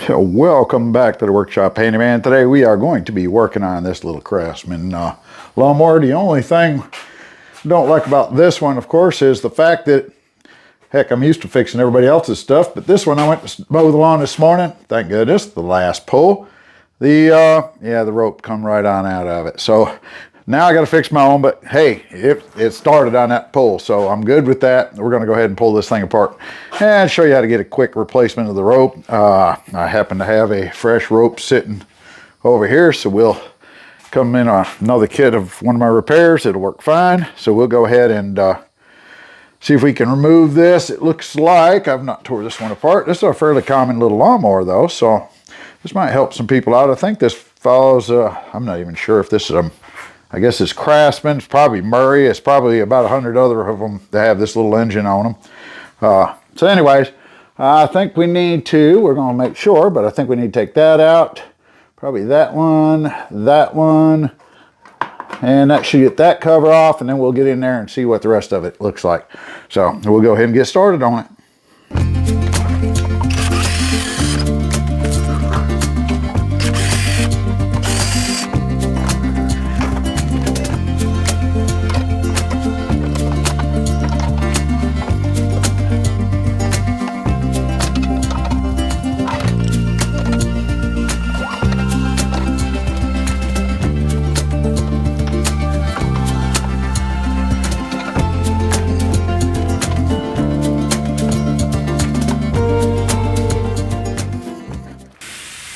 Welcome back to the workshop, Handyman. Today we are going to be working on this little Craftsman lawnmower. The only thing I don't like about this one, of course, is the fact that, heck, I'm used to fixing everybody else's stuff, but this one I went to mow the lawn this morning. Thank goodness, the last pull, the rope come right on out of it. So now I got to fix my own, but hey, it started on that pull, so I'm good with that. We're going to go ahead and pull this thing apart and show you how to get a quick replacement of the rope. I happen to have a fresh rope sitting over here, so we'll come in another kit of one of my repairs. It'll work fine. So we'll go ahead and see if we can remove this. It looks like I've not tore this one apart. This is a fairly common little lawnmower though, so this might help some people out. I think this follows, I'm not even sure if this is I guess it's Craftsman, it's probably Murray, it's probably about 100 other of them that have this little engine on them. So anyways, I think we need to, we're going to make sure, but I think we need to take that out. Probably that one, and that should get that cover off, and then we'll get in there and see what the rest of it looks like. So we'll go ahead and get started on it.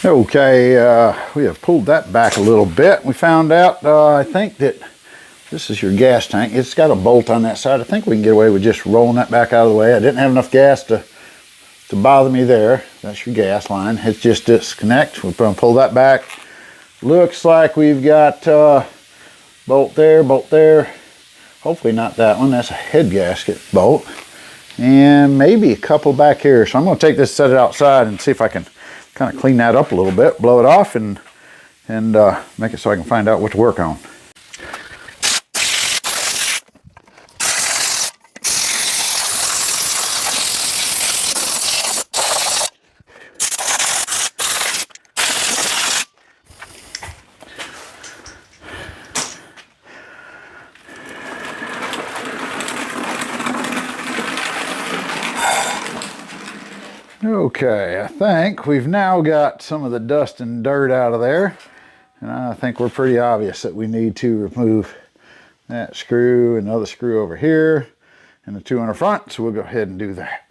Okay, we have pulled that back a little bit. We found out, I think that this is your gas tank. It's got a bolt on that side. I think we can get away with just rolling that back out of the way. I didn't have enough gas to bother me there. That's your gas line. It's just disconnect. We're going to pull that back. Looks like we've got bolt there. Hopefully not that one. That's a head gasket bolt. And maybe a couple back here. So I'm going to take this, set it outside, and see if I can kind of clean that up a little bit, blow it off, and make it so I can find out what to work on. Okay, I think we've now got some of the dust and dirt out of there, and I think we're pretty obvious that we need to remove that screw and another screw over here and the two on the front, so we'll go ahead and do that.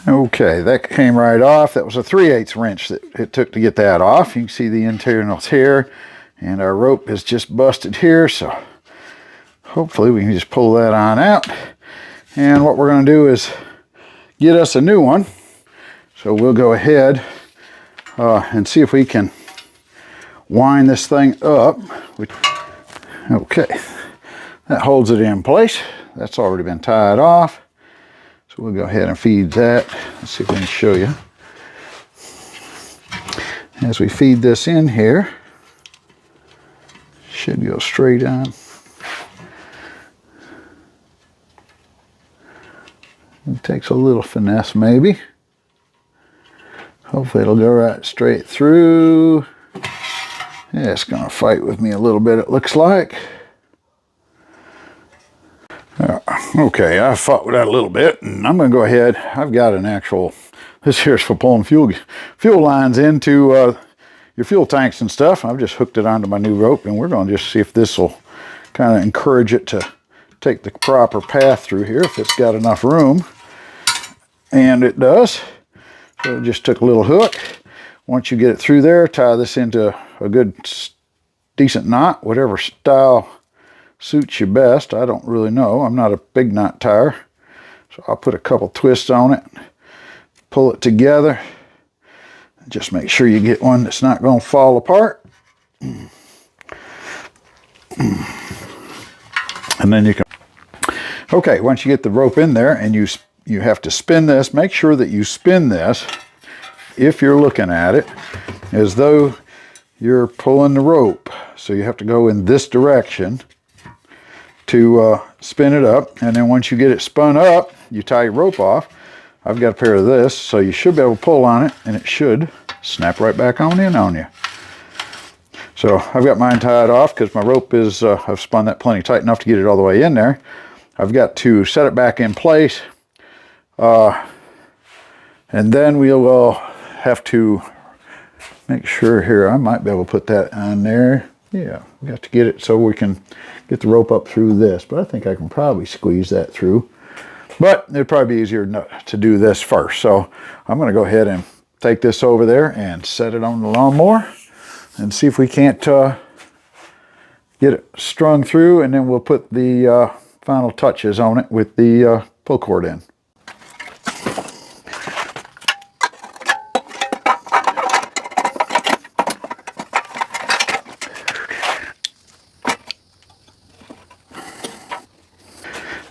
Okay, that came right off. That was a 3/8 wrench that it took to get that off. You can see the internals here, and our rope is just busted here, so hopefully we can just pull that on out. And what we're going to do is get us a new one. So we'll go ahead and see if we can wind this thing up. Okay, that holds it in place. That's already been tied off. So we'll go ahead and feed that. Let's see if we can show you. As we feed this in here, should go straight on. It takes a little finesse maybe. Hopefully it'll go right straight through. Yeah, it's gonna fight with me a little bit, it looks like. Okay, I fought with that a little bit, and I'm going to go ahead. I've got an actual, this here's for pulling fuel lines into your fuel tanks and stuff. I've just hooked it onto my new rope, and we're going to just see if this will kind of encourage it to take the proper path through here, if it's got enough room. And it does. So it just took a little hook. Once you get it through there, tie this into a good, decent knot, whatever style suits you best. I don't really know. I'm not a big knot tire. So I'll put a couple twists on it, pull it together, Just make sure you get one that's not going to fall apart. And then you can, okay, once you get the rope in there and you have to spin this, make sure that you spin this, if you're looking at it, as though you're pulling the rope. So you have to go in this direction to spin it up. And then once you get it spun up, you tie your rope off. I've got a pair of this, so you should be able to pull on it and it should snap right back on in on you. So I've got mine tied off because my rope is, I've spun that plenty tight enough to get it all the way in there. I've got to set it back in place. And then we'll have to make sure here, I might be able to put that on there. Yeah, we have to get it so we can get the rope up through this, but I think I can probably squeeze that through. But it'd probably be easier to do this first. So I'm going to go ahead and take this over there and set it on the lawnmower and see if we can't get it strung through, and then we'll put the final touches on it with the pull cord in.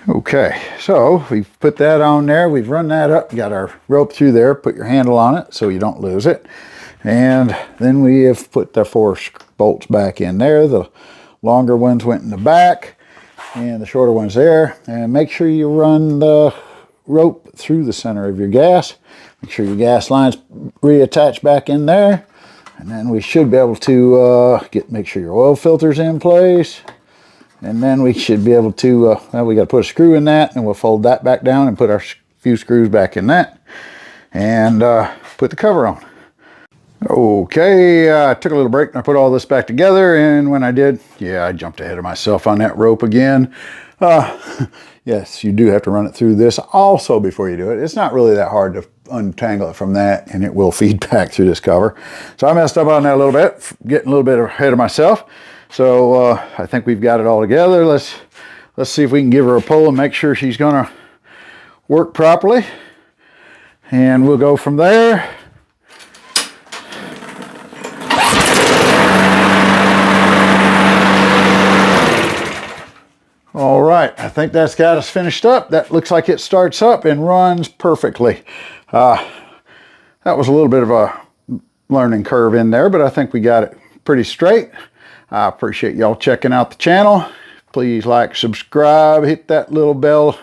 Okay, so we've put that on there, we've run that up, got our rope through there, put your handle on it so you don't lose it. And then we have put the 4 bolts back in there. The longer ones went in the back and the shorter ones there. And make sure you run the rope through the center of your gas. Make sure your gas line's reattached back in there. And then we should be able to make sure your oil filter's in place. And then we should be able to, well, we got to put a screw in that, and we'll fold that back down and put our few screws back in that. And put the cover on. Okay, I took a little break and I put all this back together, and when I did, yeah, I jumped ahead of myself on that rope again. Yes, you do have to run it through this also before you do it. It's not really that hard to untangle it from that, and it will feed back through this cover. So I messed up on that a little bit, getting a little bit ahead of myself. So I think we've got it all together. Let's see if we can give her a pull and make sure she's gonna work properly. And we'll go from there. All right, I think that's got us finished up. That looks like it starts up and runs perfectly. That was a little bit of a learning curve in there, but I think we got it pretty straight. I appreciate y'all checking out the channel. Please like, subscribe, hit that little bell,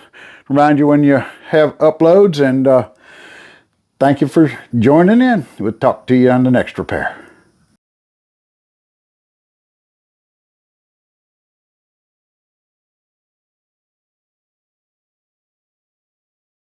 remind you when you have uploads, and thank you for joining in. We'll talk to you on the next repair.